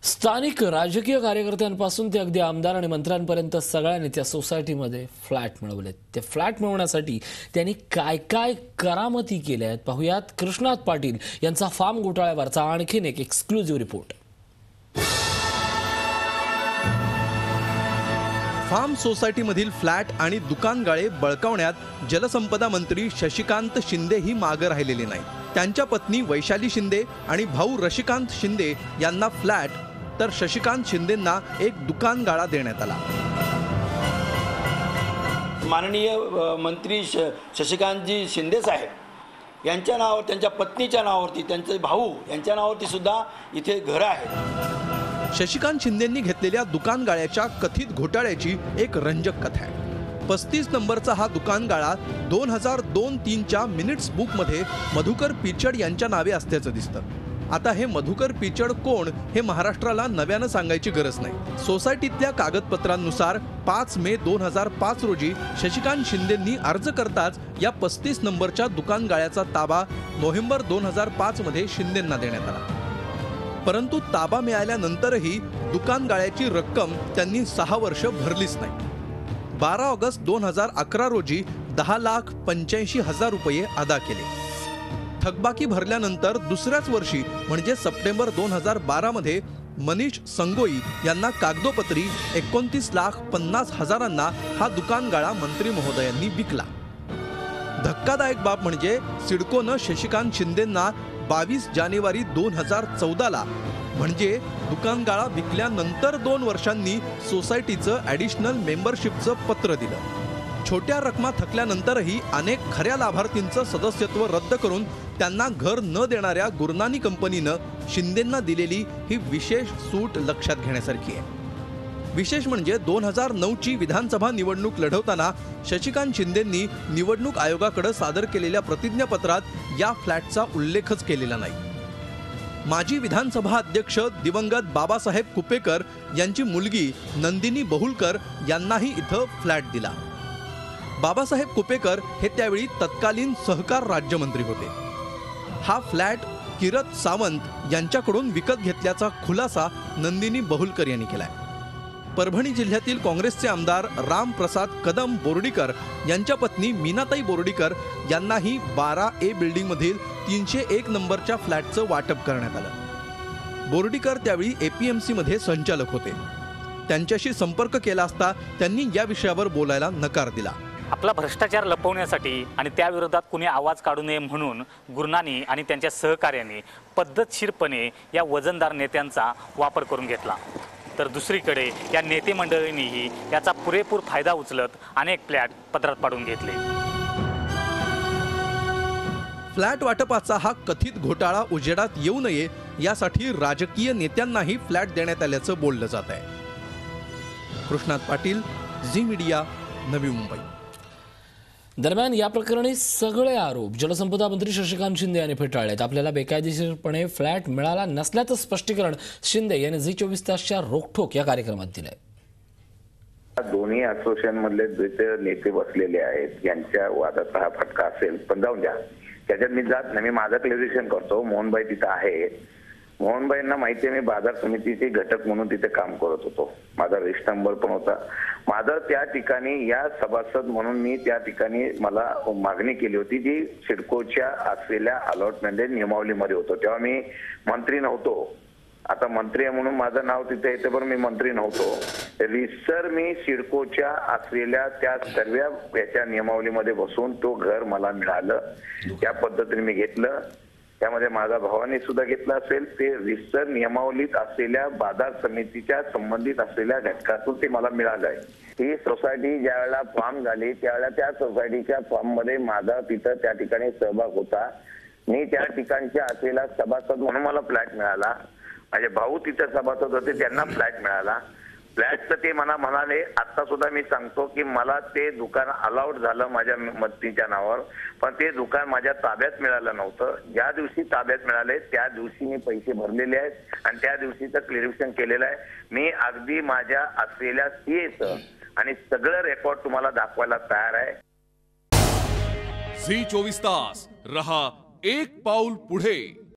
स्थानिक राजकीय कार्यकर्त्यांपासून ते अगदी आमदार आणि मंत्र्यांपर्यंत सगळ्यांनी त्या सोसायटीमध्ये फ्लॅट मिळवलेत। ते फ्लॅट मिळवण्यासाठी त्यांनी काय काय करामती केल्या आहेत पाहूयात। कृष्णात पाटील यांचा फार्म घोटाळ्यावरचा आणखीन एक एक्सक्लुझिव्ह रिपोर्ट। फार्म सोसायटीमधील फ्लॅट आणि दुकानगाळे बळकावण्यात जलसंपदा मंत्री शशिकांत शिंदे ही मागे राहिलेले नाही। त्यांच्या पत्नी वैशाली शिंदे आणि भाऊ रशिकांत शिंदे यांना फ्लॅट तर शशिकांत शिंदेंना एक दुकानगाळा देण्यात आला। माननीय मंत्री शशिकांतजी शिंदे साहेब यांच्या नावावर, त्यांच्या पत्नीच्या नावावरती, त्यांचे भाऊ यांच्या नावावरती सुद्धा इथे घर आहेत। शशिकांत शिंदेंनी घेतलेल्या दुकानगाळ्याच्या कथित घोटाळ्याची एक रंजक कथा आहे। 35 नंबरचा हा दुकानगाळा 2002-3च्या मिनिट्स बुकमध्ये मधुकर पिचड यांच्या नावे असल्याचं दिसतं। आता हे मधुकर पिचड कोण हे महाराष्ट्राला नव्यानं सांगायची गरज नाही। सोसायटीतल्या कागदपत्रांनुसार 5 मे 2005 रोजी शशिकांत शिंदेंनी अर्ज करताच या 35 नंबरच्या दुकानगाळ्याचा ताबा नोव्हेंबर 2005 मध्ये शिंदेंना देण्यात आला। परंतु ताबा मिळाल्यानंतरही दुकानगाळ्याची रक्कम त्यांनी 6 वर्ष भरलीच नाही। 12 ऑगस्ट 2011 रोजी 10,85,000 रुपये अदा केले। थकबाकी भरल्यानंतर दुसऱ्याच वर्षी म्हणजे सप्टेंबर 2012 मध्ये मनीष संगोई यांना कागदोपत्री 29,50,000 हा दुकानगाळा मंत्री महोदयांनी विकला। धक्कादायक बाब म्हणजे सिडकोनं शशिकांत शिंदेंना 22 जानेवारी 2014ला म्हणजे दुकानगाळा विकल्यानंतर 2 वर्षांनी सोसायटीचं ॲडिशनल मेंबरशिपचं पत्र दिलं। छोट्या रकमा थकल्यानंतरही अनेक खऱ्या लाभार्थींचं सदस्यत्व रद्द करून त्यांना घर न देणाऱ्या गुरनानी कंपनीनं शिंदेंना दिलेली ही विशेष सूट लक्षात घेण्यासारखी आहे। विशेष म्हणजे 2009ची विधानसभा निवडणूक लढवताना शशिकांत शिंदेंनी निवडणूक आयोगाकडे सादर केलेल्या प्रतिज्ञापत्रात या फ्लॅटचा उल्लेखच केलेला नाही। माजी विधानसभा अध्यक्ष दिवंगत बाबासाहेब कुपेकर यांची मुलगी नंदिनी बहुलकर यांनाही इथं फ्लॅट दिला। बाबासाहेब कुपेकर हे त्यावेळी तत्कालीन सहकार राज्यमंत्री होते। हा फ्लॅट किरत सावंत यांच्याकडून विकत घेतल्याचा खुलासा नंदिनी बहुलकर यांनी केलाय। परभणी जिल्ह्यातील काँग्रेसचे आमदार रामप्रसाद कदम बोर्डीकर यांच्या पत्नी मीनाताई बोर्डीकर यांनाही 12A बिल्डिंगमधील 301 नंबरच्या फ्लॅटचं वाटप करण्यात आलं। बोर्डीकर त्यावेळी APMC मध्ये संचालक होते। त्यांच्याशी संपर्क केला असता त्यांनी या विषयावर बोलायला नकार दिला। आपला भ्रष्टाचार लपवण्यासाठी आणि त्या विरोधात कुणी आवाज काढू नये म्हणून गुरनानी आणि त्यांच्या सहकार्याने पद्धतशीरपणे या वजनदार नेत्यांचा वापर करून घेतला। तर दुसरीकडे या नेते मंडळींनीही याचा पुरेपूर फायदा उचलत अनेक फ्लॅट पदरात पाडून घेतले। फ्लॅट वाटपाचा हा कथित घोटाळा उजेडात येऊ नये यासाठी राजकीय नेत्यांनाही फ्लॅट देण्यात आल्याचं बोललं जात आहे। Krishnat Patil, Zee media, Navi Mumbai. दरम्यान या प्रकरणी सगळे आरोप जलसंपदा मंत्री शशिकांत शिंदे यांनी फेटाळलेत। आपल्याला बेकायदेशीरपणे फ्लॅट मिळाला नसल्याचं स्पष्टीकरण शिंदे यांनी झी24 तासच्या रोखठोक या कार्यक्रमात दिलंय। दोन्ही असोसिएशन मधले जे नेते बसलेले आहेत यांच्या वादाचा हा फटका असेल, पण जाऊन द्या, त्याच्यात मी जात नाही। मी माझं क्लॅरिफिकेशन करतो। मोहनबाई तिथं आहे, मोहनबाईंना माहिती आहे मी बाजार समितीचे घटक म्हणून तिथे काम करत होतो। माझा रजिस्टर नंबर पण होता। माझं त्या ठिकाणी या सभासद म्हणून मी त्या ठिकाणी मला मागणी केली होती जी सिडकोच्या असलेल्या अलॉटमेंट नियमावलीमध्ये होतो। तेव्हा मी मंत्री नव्हतो। आता मंत्री आहे म्हणून माझं नाव तिथे येते, पण मी मंत्री नव्हतो। रिसर मी सिडकोच्या असलेल्या त्या सर्व याच्या नियमावलीमध्ये बसून तो घर मला मिळालं। त्या पद्धतीने मी घेतलं। त्यामध्ये माझा भावाने सुद्धा घेतला असेल। ते रिसर नियमावलीत असलेल्या बाजार समितीच्या संबंधित असलेल्या घटकातून ते मला मिळालं आहे। ही सोसायटी ज्या वेळेला फॉर्म झाली त्यावेळेला त्या सोसायटीच्या फॉर्म मध्ये माझा तिथं त्या ठिकाणी सहभाग होता। मी त्या ठिकाणच्या असलेला सभासद म्हणून मला फ्लॅट मिळाला। माझे भाऊ तिथे सभासद होते, त्यांना फ्लॅट मिळाला। फ्लॅटचं ते मला म्हणाले, आता सुद्धा मी सांगतो की मला ते दुकान अलाउड झालं माझ्या मत्तीच्या नावावर, पण ते दुकान माझ्या ताब्यात मिळालं नव्हतं। ज्या दिवशी ताब्यात मिळाले त्या दिवशी मी पैसे भरलेले आहेत आणि त्या दिवशीचं क्लिअरिफिकेशन केलेलं आहे। मी अगदी माझ्या असलेल्या सीएचं आणि सगळं रेकॉर्ड तुम्हाला दाखवायला तयार आहे। झी 24 तास रहा एक पाऊल पुढे।